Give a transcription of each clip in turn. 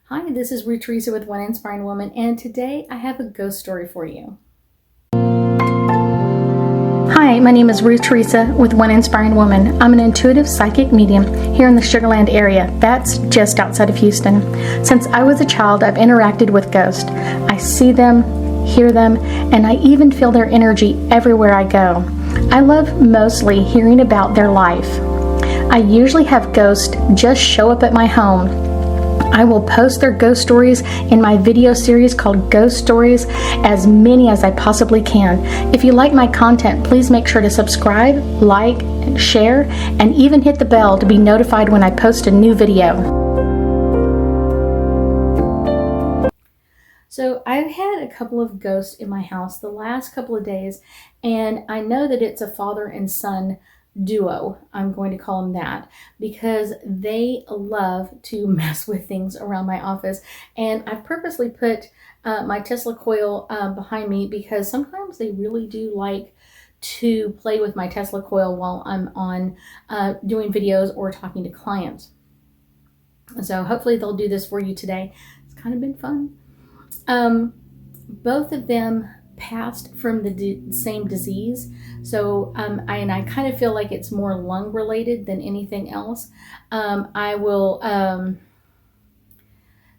Hi, this is Ruth Theresa with One Inspiring Woman, and today I have a ghost story for you. Hi, my name is Ruth Theresa with One Inspiring Woman. I'm an intuitive psychic medium here in the Sugar Land area. That's just outside of Houston. Since I was a child, I've interacted with ghosts. I see them, hear them, and I even feel their energy everywhere I go. I love mostly hearing about their life. I usually have ghosts just show up at my home. I will post their ghost stories in my video series called Ghost Stories, as many as I possibly can. If you like my content, please make sure to subscribe, like, share, and even hit the bell to be notified when I post a new video. So I've had a couple of ghosts in my house the last couple of days, and I know that it's a father and son duo. I'm going to call them that because they love to mess with things around my office. And I've purposely put my Tesla coil behind me because sometimes they really do like to play with my Tesla coil while I'm on doing videos or talking to clients. So hopefully they'll do this for you today. It's kind of been fun. Both of them passed from the same disease. So I kind of feel like it's more lung related than anything else. I will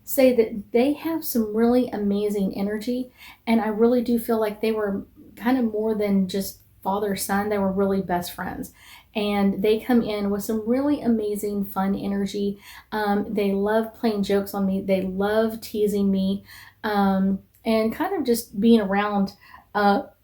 say that they have some really amazing energy, and I really do feel like they were kind of more than just father-son. They were really best friends, and they come in with some really amazing fun energy. They love playing jokes on me. They love teasing me. And kind of just being around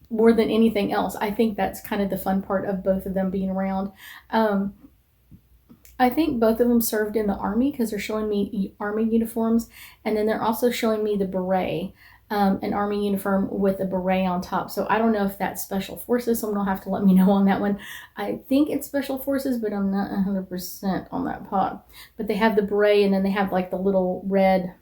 more than anything else. I think that's kind of the fun part of both of them being around. I think both of them served in the Army because they're showing me Army uniforms, and then they're also showing me the beret, an Army uniform with a beret on top. So I don't know if that's Special Forces. Someone will have to let me know on that one. I think it's Special Forces, but I'm not 100% on that part. But they have the beret, and then they have like the little red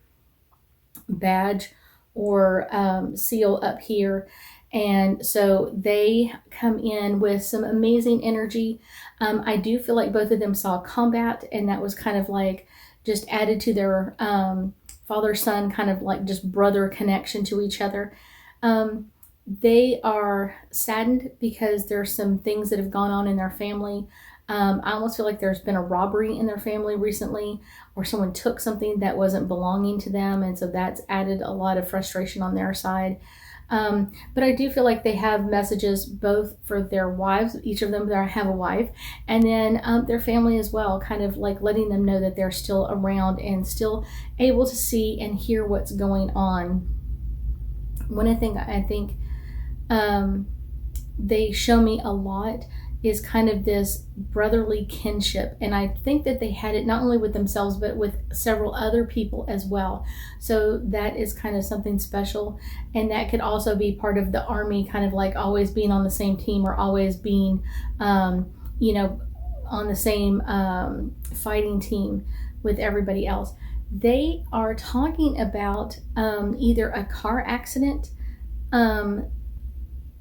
badge or seal up here. And so they come in with some amazing energy. I do feel like both of them saw combat, and that was kind of like just added to their father-son kind of like just brother connection to each other. They are saddened because there's some things that have gone on in their family. I almost feel like there's been a robbery in their family recently, or someone took something that wasn't belonging to them, and so that's added a lot of frustration on their side. But I do feel like they have messages both for their wives, each of them that have a wife, and then their family as well, kind of like letting them know that they're still around and still able to see and hear what's going on. One thing I think they show me a lot is kind of this brotherly kinship. And I think that they had it not only with themselves, but with several other people as well. So that is kind of something special. And that could also be part of the Army, kind of like always being on the same team or always being, on the same fighting team with everybody else. They are talking about either a car accident,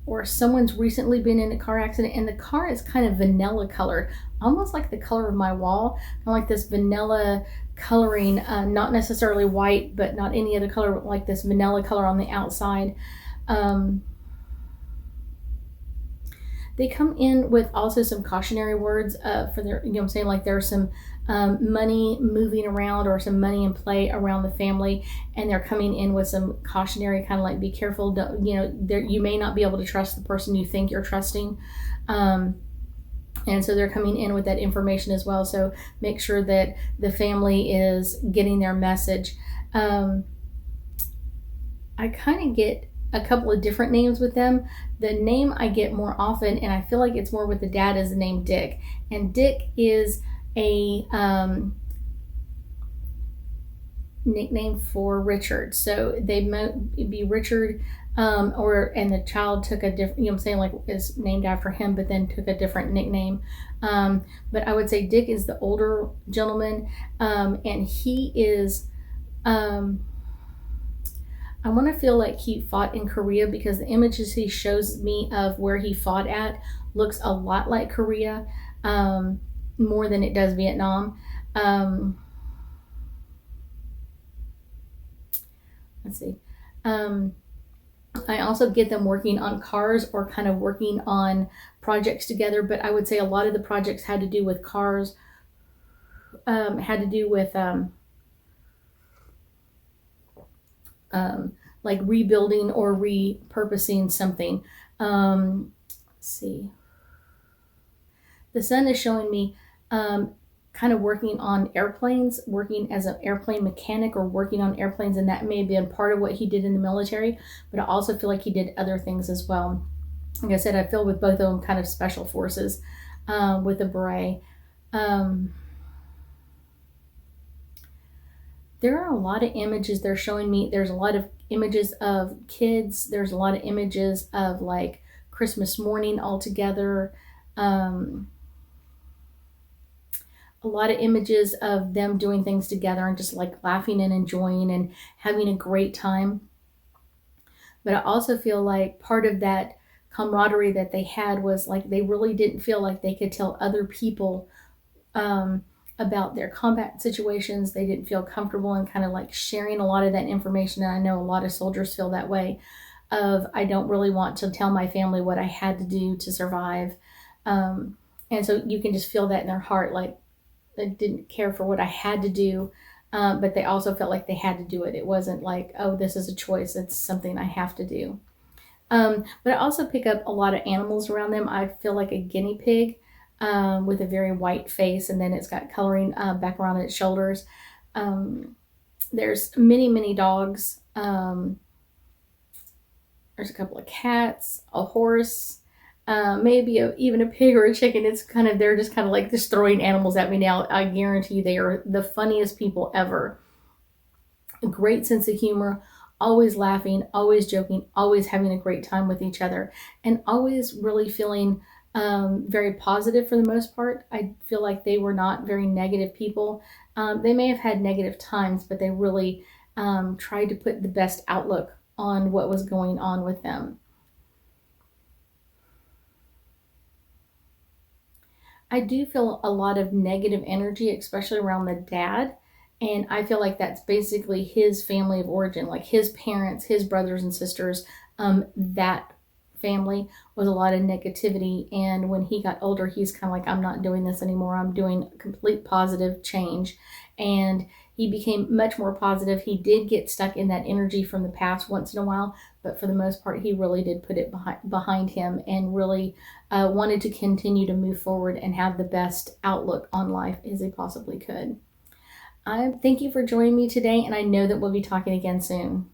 or someone's recently been in a car accident, and the car is kind of vanilla colored, almost like the color of my wall, kind of like this vanilla coloring, not necessarily white, but not any other color, like this vanilla color on the outside. They come in with also some cautionary words for their, I'm saying, like there's some money moving around or some money in play around the family, and they're coming in with some cautionary, kind of like, be careful, you may not be able to trust the person you think you're trusting. And so they're coming in with that information as well. So make sure that the family is getting their message. I kind of get a couple of different names with them. The name I get more often, and I feel like it's more with the dad, is the name Dick. And Dick is a nickname for Richard. So they might be Richard, and the child took a different, like is named after him, but then took a different nickname. But I would say Dick is the older gentleman, and he is, I want to feel like he fought in Korea, because the images he shows me of where he fought at looks a lot like Korea, more than it does Vietnam. let's see. I also get them working on cars or kind of working on projects together, but I would say a lot of the projects had to do with cars, had to do with like rebuilding or repurposing something. Let's see. The sun is showing me kind of working on airplanes, working as an airplane mechanic or working on airplanes, and that may have been part of what he did in the military, but I also feel like he did other things as well. Like I said, I feel with both of them kind of special forces with the beret. There are a lot of images they're showing me. There's a lot of images of kids. There's a lot of images of like Christmas morning all together. A lot of images of them doing things together and just like laughing and enjoying and having a great time. But I also feel like part of that camaraderie that they had was like they really didn't feel like they could tell other people about their combat situations. They didn't feel comfortable in kind of like sharing a lot of that information. And I know a lot of soldiers feel that way of, I don't really want to tell my family what I had to do to survive. And so you can just feel that in their heart, like they didn't care for what I had to do, but they also felt like they had to do it. It wasn't like, oh, this is a choice. It's something I have to do. But I also pick up a lot of animals around them. I feel like a guinea pig with a very white face, and then it's got coloring back around its shoulders. There's many, many dogs. There's a couple of cats, a horse, maybe even a pig or a chicken. It's kind of, they're just kind of like just throwing animals at me now. I guarantee you they are the funniest people ever. A great sense of humor, always laughing, always joking, always having a great time with each other, and always really feeling very positive for the most part. I feel like they were not very negative people. They may have had negative times, but they really tried to put the best outlook on what was going on with them. I do feel a lot of negative energy, especially around the dad. And I feel like that's basically his family of origin, like his parents, his brothers and sisters. That family was a lot of negativity. And when he got older, he's kind of like, I'm not doing this anymore. I'm doing complete positive change. And he became much more positive. He did get stuck in that energy from the past once in a while, but for the most part, he really did put it behind him and really wanted to continue to move forward and have the best outlook on life as he possibly could. I thank you for joining me today, and I know that we'll be talking again soon.